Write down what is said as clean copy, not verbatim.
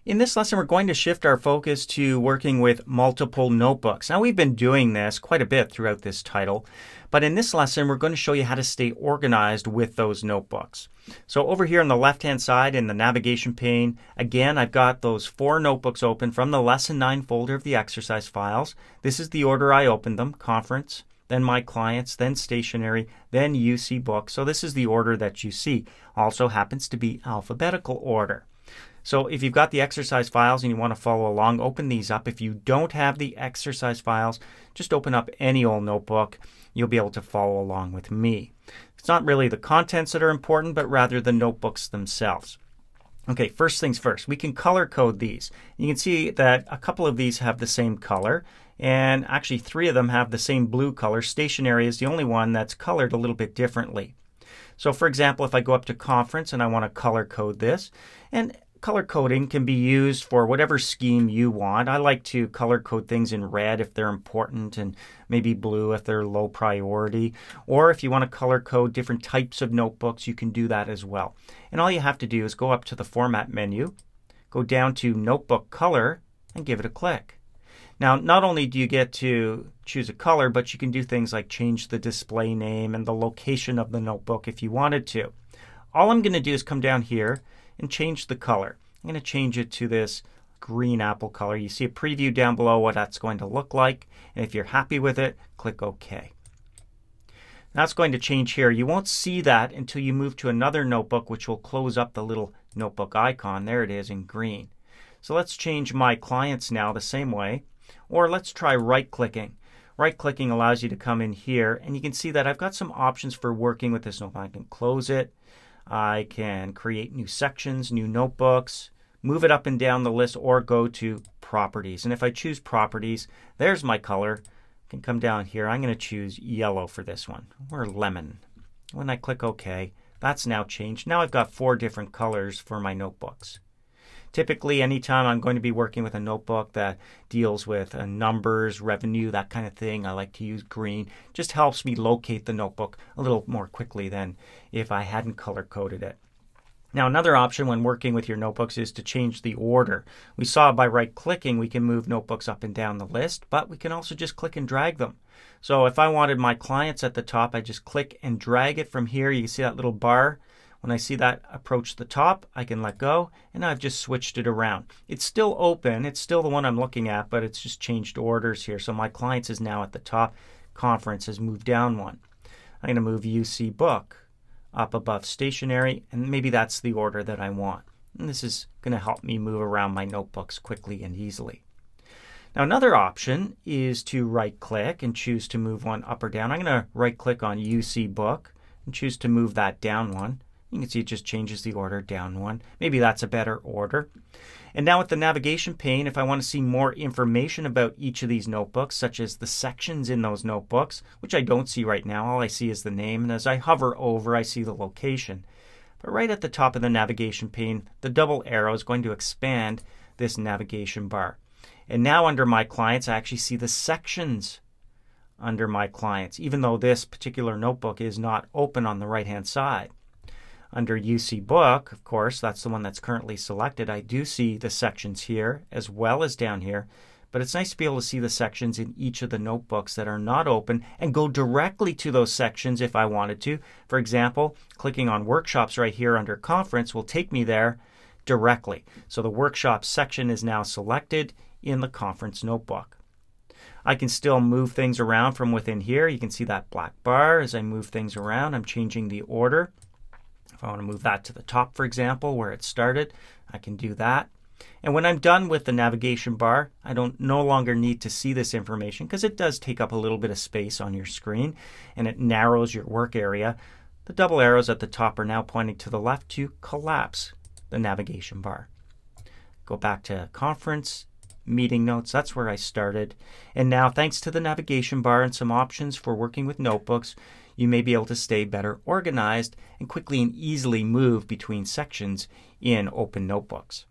In this lesson, we're going to shift our focus to working with multiple notebooks. Now, we've been doing this quite a bit throughout this title, but in this lesson, we're going to show you how to stay organized with those notebooks. So over here on the left-hand side in the navigation pane, again, I've got those 4 notebooks open from the Lesson 9 folder of the exercise files. This is the order I opened them: Conference, then My Clients, then Stationery, then UC Book. So this is the order that you see. Also happens to be alphabetical order. So if you've got the exercise files and you want to follow along, open these up. If you don't have the exercise files, just open up any old notebook. You'll be able to follow along with me. It's not really the contents that are important, but rather the notebooks themselves. Okay, first things first, we can color code these. You can see that a couple of these have the same color, and actually 3 of them have the same blue color. Stationery is the only one that's colored a little bit differently. So for example, if I go up to Conference and I want to color code this, and color coding can be used for whatever scheme you want. I like to color code things in red if they're important, and maybe blue if they're low priority. Or if you want to color code different types of notebooks, you can do that as well. And all you have to do is go up to the Format menu, go down to Notebook Color, and give it a click. Now, not only do you get to choose a color, but you can do things like change the display name and the location of the notebook if you wanted to. All I'm going to do is come down here and change the color. I'm going to change it to this green apple color. You see a preview down below what that's going to look like. And if you're happy with it, click OK. That's going to change here. You won't see that until you move to another notebook, which will close up the little notebook icon. There it is in green. So let's change My Clients now the same way. Or let's try right-clicking. Right-clicking allows you to come in here, and you can see that I've got some options for working with this notebook. I can close it. I can create new sections, new notebooks, move it up and down the list, or go to Properties. And if I choose Properties, there's my color. I can come down here. I'm going to choose yellow for this one, or lemon. When I click OK, that's now changed. Now I've got 4 different colors for my notebooks. Typically, anytime I'm going to be working with a notebook that deals with numbers, revenue, that kind of thing, I like to use green. Just helps me locate the notebook a little more quickly than if I hadn't color-coded it. Now, another option when working with your notebooks is to change the order. We saw by right-clicking we can move notebooks up and down the list, but we can also just click and drag them. So if I wanted My Clients at the top, I just click and drag it from here. You can see that little bar. When I see that approach the top, I can let go, and I've just switched it around. It's still open. It's still the one I'm looking at, but it's just changed orders here. So My Clients is now at the top. Conference has moved down one. I'm going to move UC Book up above Stationery, and maybe that's the order that I want. And this is going to help me move around my notebooks quickly and easily. Now, another option is to right-click and choose to move one up or down. I'm going to right-click on UC Book and choose to move that down one. You can see it just changes the order down one. Maybe that's a better order. And now with the navigation pane, if I want to see more information about each of these notebooks, such as the sections in those notebooks, which I don't see right now, all I see is the name. And as I hover over, I see the location. But right at the top of the navigation pane, the double arrow is going to expand this navigation bar. And now under My Clients, I actually see the sections under My Clients, even though this particular notebook is not open on the right-hand side. Under UC Book, of course, that's the one that's currently selected. I do see the sections here as well as down here, but it's nice to be able to see the sections in each of the notebooks that are not open and go directly to those sections if I wanted to. For example, clicking on Workshops right here under Conference will take me there directly. So the Workshops section is now selected in the Conference notebook. I can still move things around from within here. You can see that black bar as I move things around. I'm changing the order. If I want to move that to the top, for example, where it started, I can do that. And when I'm done with the navigation bar, I no longer need to see this information because it does take up a little bit of space on your screen and it narrows your work area. The double arrows at the top are now pointing to the left to collapse the navigation bar. Go back to Conference, Meeting Notes, that's where I started. And now, thanks to the navigation bar and some options for working with notebooks, you may be able to stay better organized and quickly and easily move between sections in open notebooks.